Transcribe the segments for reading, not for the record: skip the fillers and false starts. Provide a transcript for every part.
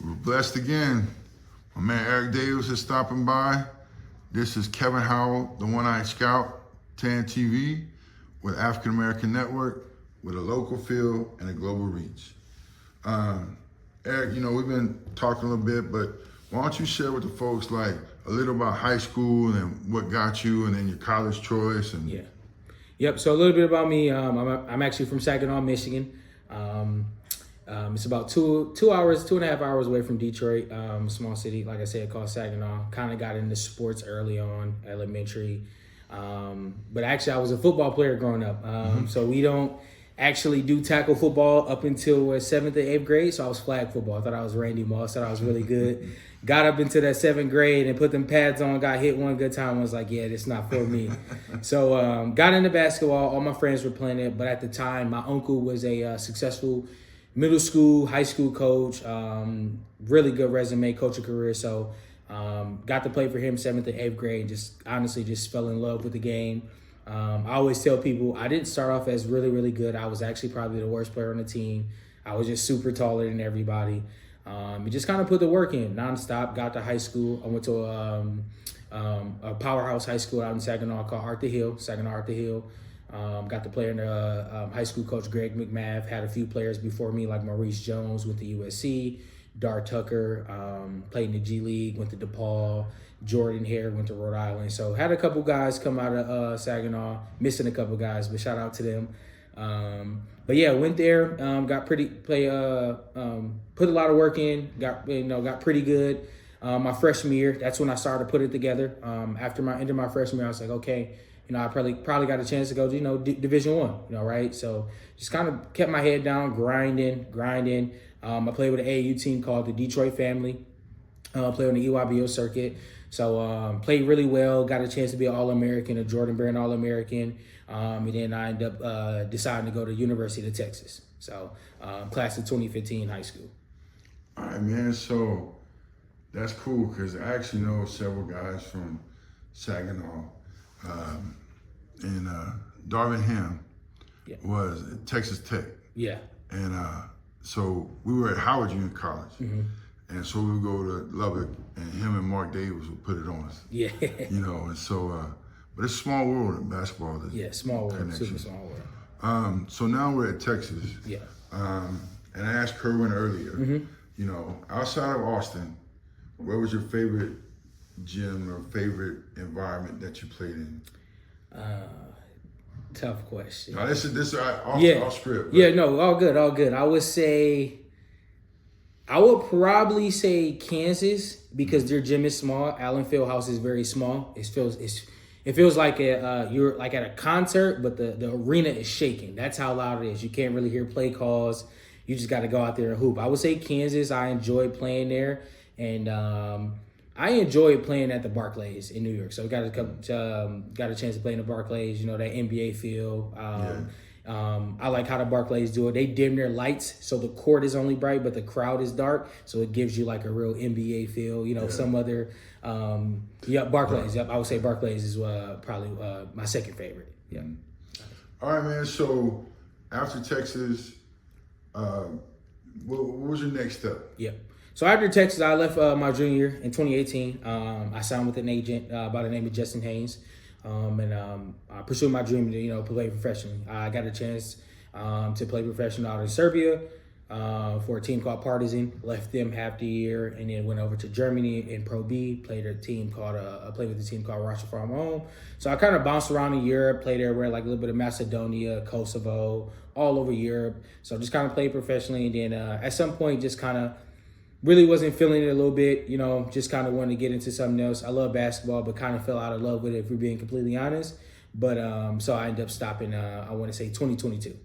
We're blessed again. My man Eric Davis is stopping by. This is Kevin Howell, the One-Eyed Scout, TAN TV, with African American Network, with a local feel and a global reach. Eric, we've been talking a little bit, but why don't you share with the folks like a little about high school and what got you, and then your college choice? And yeah, yep. So a little bit about me. I'm actually from Saginaw, Michigan. It's about 2.5 hours away from Detroit. Small city, like I said, called Saginaw. Kind of got into sports early on, elementary. But actually, I was a football player growing up. So we don't actually do tackle football up until 7th or 8th grade. So I was flag football. I thought I was Randy Moss. Thought I was really good. Got up into that 7th grade and put them pads on. Got hit one good time. I was like, yeah, this not for me. So got into basketball. All my friends were playing it. But at the time, my uncle was a successful middle school, high school coach. Really good resume, coaching career. So got to play for him 7th and 8th grade. Just honestly just fell in love with the game. I always tell people I didn't start off as really, really good. I was actually probably the worst player on the team. I was just super taller than everybody. You just kind of put the work in nonstop. Got to high school. I went to a powerhouse high school out in Saginaw called Saginaw Arthur Hill. Got to play under high school coach Greg McMath. Had a few players before me like Maurice Jones with the USC, Dar Tucker, played in the G League, went to DePaul. Jordan Hare went to Rhode Island. So had a couple guys come out of Saginaw, missing a couple guys, but shout out to them. But yeah, went there, got put a lot of work in, got pretty good. My freshman year, that's when I started to put it together. After my end of my freshman year, I was like, okay, I probably got a chance to go to, Division I, right? So just kind of kept my head down, grinding. I played with an AAU team called the Detroit Family. Played on the EYBO circuit. So played really well, got a chance to be an All-American, a Jordan Bear All-American. And then I ended up deciding to go to University of Texas. So class of 2015 high school. all right, man. So that's cool because I actually know several guys from Saginaw. And Darvin Ham was at Texas Tech. Yeah. And so we were at Howard Junior College. And so we would go to Lubbock, and him and Mark Davis would put it on us. Yeah. And so, but it's a small world in basketball. Yeah, small world, super small world. So now we're at Texas. Yeah. And I asked Kerwin earlier, outside of Austin, where was your favorite gym or favorite environment that you played in? Tough question. Now this is off script. Yeah, no, all good. I would probably say Kansas because their gym is small. Allen Fieldhouse is very small. It feels like you're like at a concert, but the arena is shaking. That's how loud it is. You can't really hear play calls. You just got to go out there and hoop. I would say Kansas. I enjoyed playing there, and I enjoyed playing at the Barclays in New York. So got a chance to play in the Barclays. That NBA feel. I like how the Barclays do it. They dim their lights, so the court is only bright, but the crowd is dark. So it gives you like a real NBA feel. Some other, Barclays. Yep, I would say Barclays is probably my second favorite. Yeah. All right, man. So after Texas, what was your next step? Yeah. So after Texas, I left my junior year in 2018. I signed with an agent by the name of Justin Haynes. I pursued my dream to, play professionally. I got a chance to play professional out in Serbia for a team called Partizan. Left them half the year and then went over to Germany in Pro B. Played with a team called Rocha Farm Home. So I kind of bounced around in Europe, played everywhere, like a little bit of Macedonia, Kosovo, all over Europe. So just kind of played professionally. And then at some point, just kind of really wasn't feeling it a little bit, just kind of wanted to get into something else. I love basketball, but kind of fell out of love with it, if we're being completely honest. But so I ended up stopping, I want to say 2022.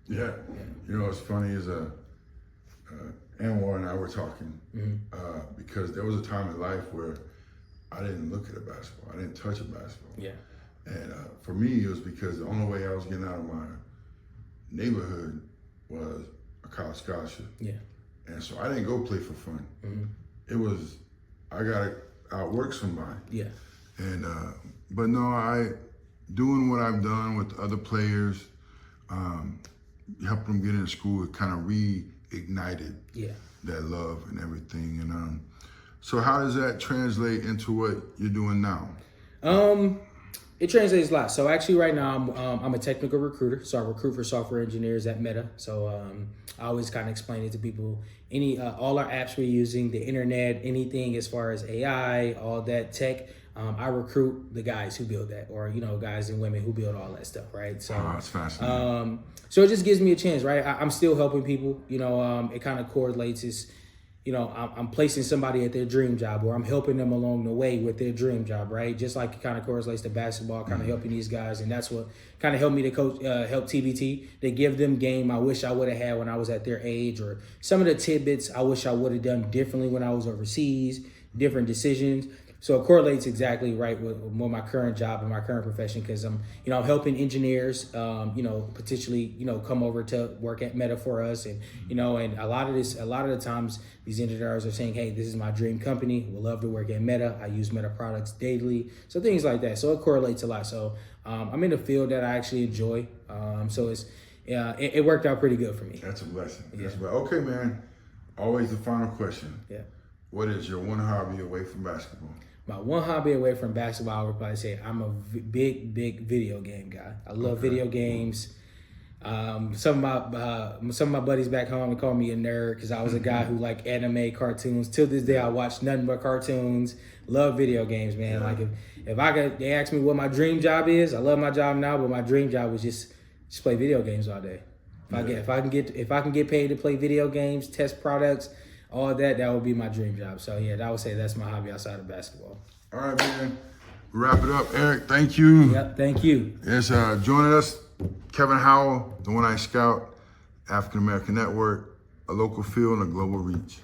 Yeah. What's funny is Anwar and I were talking because there was a time in life where I didn't look at a basketball. I didn't touch a basketball. Yeah. And for me, it was because the only way I was getting out of my neighborhood was a college scholarship. Yeah. And so I didn't go play for fun. It was, I got to outwork somebody. Yeah. And, but no, doing what I've done with other players, helping them get into school, it kind of ignited Yeah. that love and everything. And so how does that translate into what you're doing now? It translates a lot. So actually, right now, I'm a technical recruiter. So I recruit for software engineers at Meta. So I always kind of explain it to people. All our apps we're using, the internet, anything as far as AI, all that tech. I recruit the guys who build that, or guys and women who build all that stuff, right? So That's fascinating. so it just gives me a chance, right? I'm still helping people. It kind of correlates. I'm placing somebody at their dream job, or I'm helping them along the way with their dream job, right? Just like it kind of correlates to basketball, kind of helping these guys. And that's what kind of helped me to coach, help TBT, to give them game I wish I would have had when I was at their age, or some of the tidbits I wish I would have done differently when I was overseas, different decisions. So it correlates exactly right with my current job and my current profession, because I'm helping engineers, potentially, come over to work at Meta for us, and and a lot of the times these engineers are saying, hey, this is my dream company. Would love to work at Meta. I use Meta products daily, so things like that. So it correlates a lot. So I'm in a field that I actually enjoy. So it worked out pretty good for me. That's a blessing. Yeah. That's okay, man. Always the final question. Yeah. What is your one hobby away from basketball? My one hobby away from basketball, I would probably say I'm a big video game guy. I love video games. Some of my buddies back home call me a nerd because I was a guy who liked anime, cartoons. Till this day, I watch nothing but cartoons. Love video games, man. Yeah. Like they ask me what my dream job is. I love my job now, but my dream job was just play video games all day. If I can get paid to play video games, test products, all that would be my dream job. So yeah, I would say that's my hobby outside of basketball. All right, man. Wrap it up, Eric. Thank you. Yep, thank you. Yes, joining us, Kevin Howell, the One Eye Scout, African American Network, a local feel and a global reach.